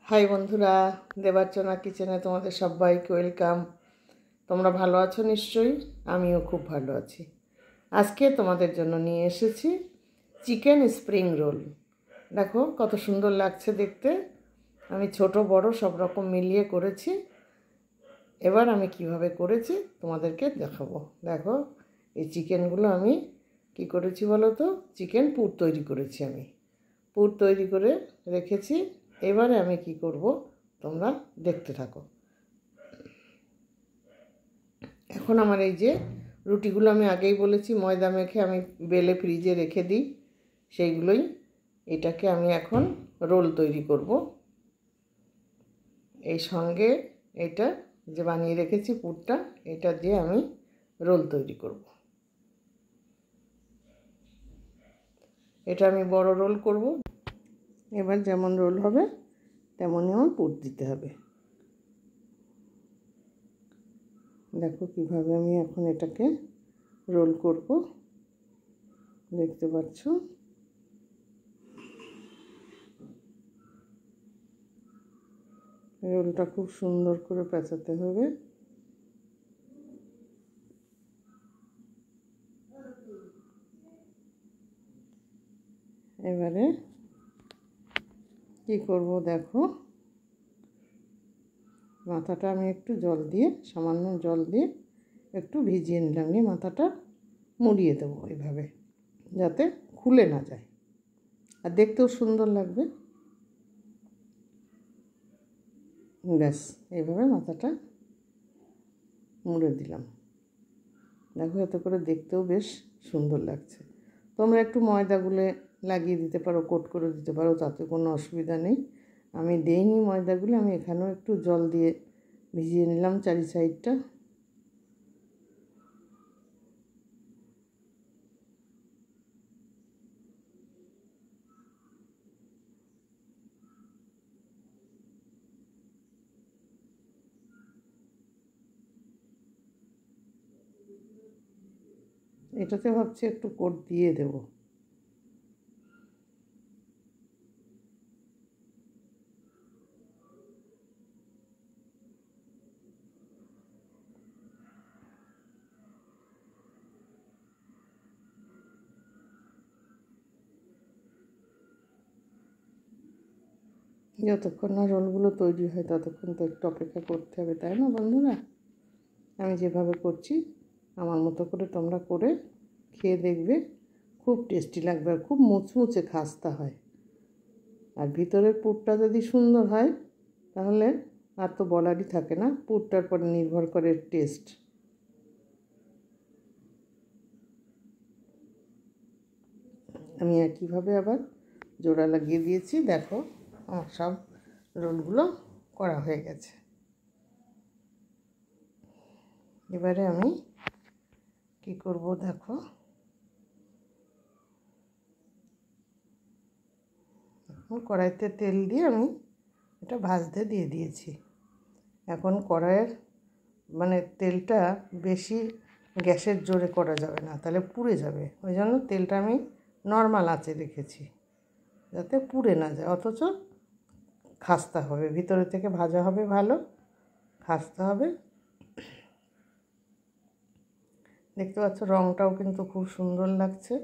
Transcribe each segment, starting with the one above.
High বন্ধুরা, দেবার্চনা কিচেনে তোমাদের সবাইকে ওয়েলকাম। তোমরা ভালো আছো নিশ্চয়ই? আমিও খুব ভালো আছি। আজকে তোমাদের জন্য নিয়ে এসেছি চিকেন স্প্রিং রোল। দেখো কত সুন্দর লাগছে দেখতে। আমি ছোট বড় সব রকম মিলিয়ে করেছি। এবার আমি কিভাবে করেছি তোমাদেরকে দেখাবো। দেখো এই চিকেনগুলো আমি কি করেছি বলো তো? চিকেন পুর তৈরি করেছি। আমি পুর তৈরি করে রেখেছি। এবারে আমি কি করব তোমরা দেখতে থাকো। এখন আমার এই যে রুটিগুলো আমি আগেই বলেছি ময়দা মেখে আমি বেলে ফ্রিজে রেখে দিই, সেইগুলোই এটাকে আমি এখন রোল তৈরি করব। এই সঙ্গে এটা যে বানিয়ে রেখেছি পুরটা, এটা দিয়ে আমি রোল তৈরি করব। এটা আমি বড় রোল করব। এবার যেমন রোল হবে তেমনই আমার পুর দিতে হবে। দেখো কিভাবে আমি এখন এটাকে রোল করব, দেখতে পাচ্ছ। রোলটা খুব সুন্দর করে পেঁচাতে হবে। এবারে কি করব দেখো, মাথাটা আমি একটু জল দিয়ে, সামান্য জল দিয়ে একটু ভিজিয়ে নিলাম, নিয়ে মাথাটা মুড়িয়ে দেবো এইভাবে, যাতে খুলে না যায় আর দেখতেও সুন্দর লাগবে। ব্যাস এইভাবে মাথাটা মুড়ে দিলাম। দেখো এতে করে দেখতেও বেশ সুন্দর লাগছে। তোমরা একটু ময়দা গুলে লাগিয়ে দিতে পারো, কোট করে দিতে পারো, তাতে কোনো অসুবিধা নেই। আমি দেইনি ময়দাগুলো, আমি এখানেও একটু জল দিয়ে ভিজিয়ে নিলাম চারি সাইডটা। এটাতে ভাবছি একটু কোট দিয়ে দেব। যতক্ষণ না রোলগুলো তৈরি হয় ততক্ষণ তো একটু অপেক্ষা করতে হবে, তাই না বন্ধুরা? আমি যেভাবে করছি আমার মতো করে তোমরা করে খেয়ে দেখবে, খুব টেস্টি লাগবে আর খুব মুচমুচে খাস্তা হয়। আর ভিতরের পুরটা যদি সুন্দর হয় তাহলে আর তো বলারই থাকে না, পুরটার পরে নির্ভর করে টেস্ট। আমি একইভাবে আবার জোড়া লাগিয়ে দিয়েছি। দেখো আমার সব রোলগুলো করা হয়ে গেছে। এবারে আমি কি করব দেখো, কড়াইতে তেল দিয়ে আমি এটা ভাজতে দিয়ে দিয়েছি। এখন কড়াইয়ের তেলটা বেশি গ্যাসের জোরে করা যাবে না, তাহলে পুড়ে যাবে। ওই জন্য তেলটা আমি নর্মাল আঁচে রেখেছি, যাতে পুড়ে না যায়, অথচ খাস্তা হবে, ভিতরে থেকে ভাজা হবে, ভালো খাস্তা হবে। দেখতে পাচ্ছ রঙটাও কিন্তু খুব সুন্দর লাগছে।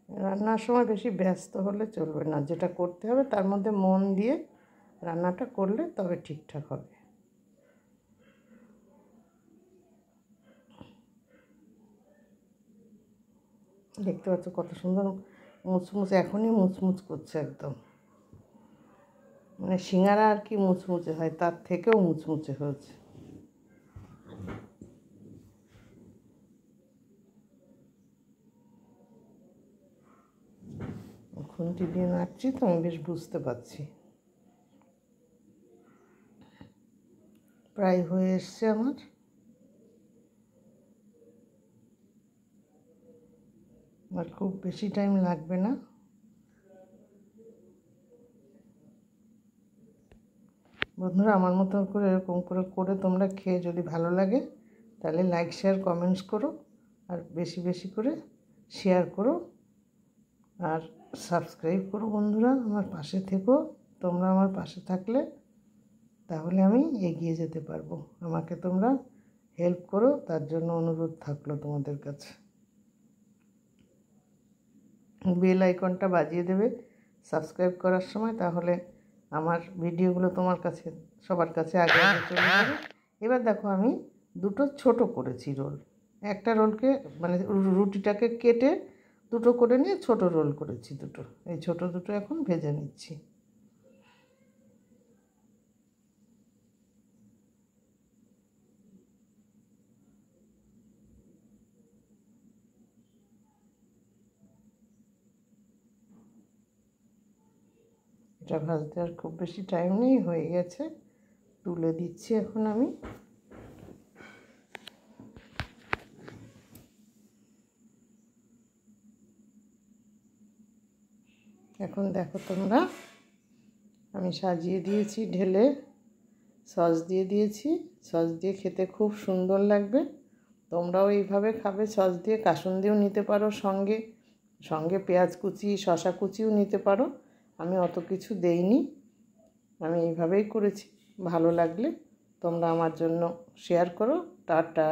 রান্নার সময় বেশি ব্যস্ত হলে চলবে না, যেটা করতে হবে তার মধ্যে মন দিয়ে রান্নাটা করলে তবে ঠিকঠাক হবে। দেখতে পাচ্ছ কত সুন্দর মুচমুচে, এখনই মুচমুচ করছে একদম। সিঙ্গারা আর কি মুচমুচে হয়, তার থেকেও মুচমুচে হয়েছে। খুন্তি দিয়ে নাড়ছি তো আমি বেশ বুঝতে পারছি। প্রায় হয়ে এসছে আমার। আর খুব বেশি টাইম লাগবে না। বন্ধুরা, আমার মতো করে এরকম করে তোমরা খেয়ে যদি ভালো লাগে তাহলে লাইক শেয়ার কমেন্টস করো, আর বেশি বেশি করে শেয়ার করো, আর সাবস্ক্রাইব করো। বন্ধুরা, আমার পাশে থেকো। তোমরা আমার পাশে থাকলে তাহলে আমি এগিয়ে যেতে পারবো। আমাকে তোমরা হেল্প করো, তার জন্য অনুরোধ থাকলো তোমাদের কাছে। বেল আইকনটা বাজিয়ে দেবে সাবস্ক্রাইব করার সময়, তাহলে আমার ভিডিওগুলো তোমার কাছে সবার কাছে আগে আগে চলে যাবে। এবার দেখো, আমি দুটো ছোট করেছি রোল। একটা রোলকে মানে রুটিটাকে কেটে দুটো করে নিয়ে ছোট রোল করেছি দুটো। এই ছোট দুটো এখন ভেজে নিচ্ছি। এটা ভাজতে আর খুব বেশি টাইম নেই, হয়ে গেছে। তুলে দিচ্ছি এখন আমি। এখন দেখো তোমরা, আমি সাজিয়ে দিয়েছি ঢেলে, সস দিয়ে দিয়েছি। সস দিয়ে খেতে খুব সুন্দর লাগবে। তোমরাও এইভাবে খাবে সস দিয়ে। কাসুন্দিও নিতে পারো, সঙ্গে সঙ্গে পেঁয়াজ কুচি শসা কুচিও নিতে পারো। আমি অত কিছু দেইনি, আমি এইভাবেই করেছি। ভালো লাগলে তোমরা আমার জন্য শেয়ার করো। টাটা।